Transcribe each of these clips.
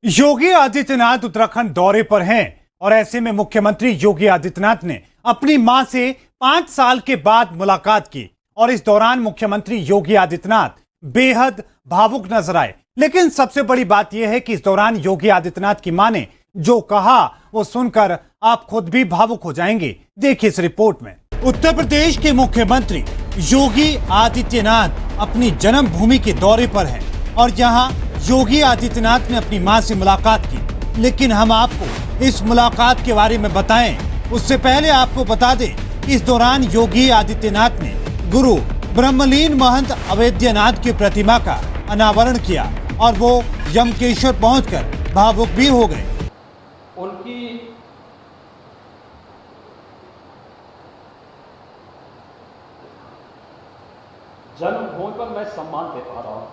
योगी आदित्यनाथ उत्तराखंड दौरे पर हैं और ऐसे में मुख्यमंत्री योगी आदित्यनाथ ने अपनी मां से 5 साल के बाद मुलाकात की और इस दौरान मुख्यमंत्री योगी आदित्यनाथ बेहद भावुक नजर आए। लेकिन सबसे बड़ी बात यह है कि इस दौरान योगी आदित्यनाथ की मां ने जो कहा वो सुनकर आप खुद भी भावुक हो जाएंगे। देखिए इस रिपोर्ट में। उत्तर प्रदेश के मुख्यमंत्री योगी आदित्यनाथ अपनी जन्मभूमि के दौरे पर हैं और यहाँ योगी आदित्यनाथ ने अपनी मां से मुलाकात की। लेकिन हम आपको इस मुलाकात के बारे में बताएं उससे पहले आपको बता दें कि इस दौरान योगी आदित्यनाथ ने गुरु ब्रह्मलीन महंत अवेद्यनाथ की प्रतिमा का अनावरण किया और वो यमकेश्वर पहुंचकर भावुक भी हो गए। उनकी जन्मभूमि पर मैं सम्मान दे पा रहा हूं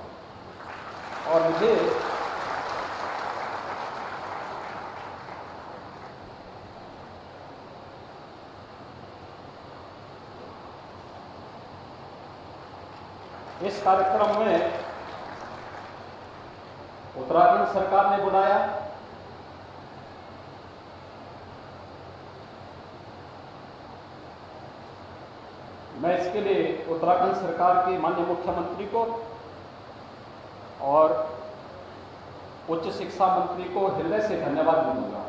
और मुझे इस कार्यक्रम में उत्तराखंड सरकार ने बुलाया। मैं इसके लिए उत्तराखंड सरकार के माननीय मुख्यमंत्री को और उच्च शिक्षा मंत्री को हृदय से धन्यवाद दूंगा।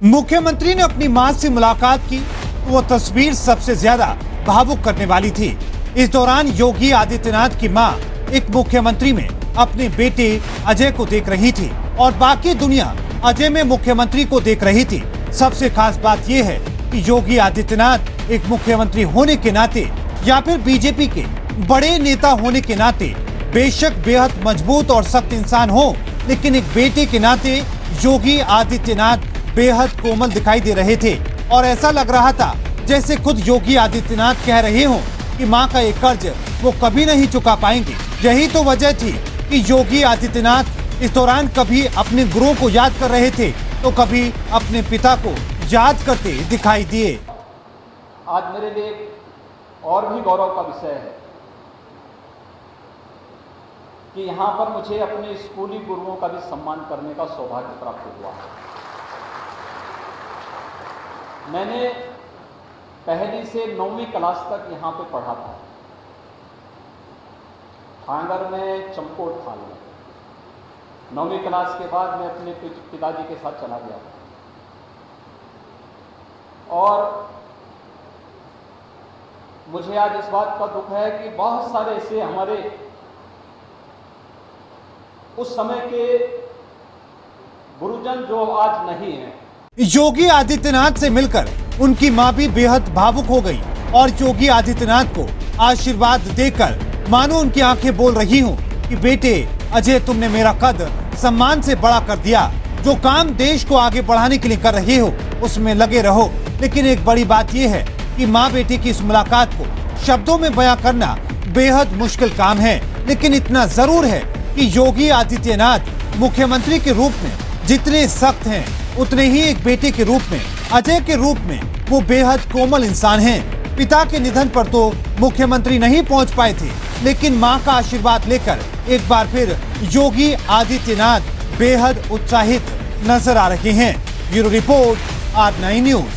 मुख्यमंत्री ने अपनी मां से मुलाकात की, वो तस्वीर सबसे ज्यादा भावुक करने वाली थी। इस दौरान योगी आदित्यनाथ की मां एक मुख्यमंत्री में अपने बेटे अजय को देख रही थी और बाकी दुनिया अजय में मुख्यमंत्री को देख रही थी। सबसे खास बात यह है कि योगी आदित्यनाथ एक मुख्यमंत्री होने के नाते या फिर बीजेपी के बड़े नेता होने के नाते बेशक बेहद मजबूत और सख्त इंसान हो, लेकिन एक बेटे के नाते योगी आदित्यनाथ बेहद कोमल दिखाई दे रहे थे और ऐसा लग रहा था जैसे खुद योगी आदित्यनाथ कह रहे हों कि मां का एक कर्ज वो कभी नहीं चुका पाएंगे। यही तो वजह थी कि योगी आदित्यनाथ इस दौरान कभी अपने गुरुओं को याद कर रहे थे तो कभी अपने पिता को याद करते दिखाई दिए। आज मेरे लिए और भी गौरव का विषय है कि यहाँ पर मुझे अपने स्कूली गुरुओं का भी सम्मान करने का सौभाग्य प्राप्त हुआ। मैंने पहली से 9वीं क्लास तक यहाँ पे पढ़ा था, हांगर में, चमकोट थाल में। 9वीं क्लास के बाद मैं अपने पिताजी के साथ चला गया और मुझे आज इस बात का दुख है कि बहुत सारे ऐसे हमारे उस समय के गुरुजन जो आज नहीं हैं। योगी आदित्यनाथ से मिलकर उनकी मां भी बेहद भावुक हो गई और योगी आदित्यनाथ को आशीर्वाद देकर मानो उनकी आंखें बोल रही हूं कि बेटे अजय, तुमने मेरा कद सम्मान से बड़ा कर दिया। जो काम देश को आगे बढ़ाने के लिए कर रहे हो उसमें लगे रहो। लेकिन एक बड़ी बात यह है कि माँ बेटे की इस मुलाकात को शब्दों में बयां करना बेहद मुश्किल काम है, लेकिन इतना जरूर है कि योगी आदित्यनाथ मुख्यमंत्री के रूप में जितने सख्त हैं उतने ही एक बेटे के रूप में, अजय के रूप में वो बेहद कोमल इंसान हैं। पिता के निधन पर तो मुख्यमंत्री नहीं पहुंच पाए थे, लेकिन मां का आशीर्वाद लेकर एक बार फिर योगी आदित्यनाथ बेहद उत्साहित नजर आ रहे हैं। Bureau report, R9 news.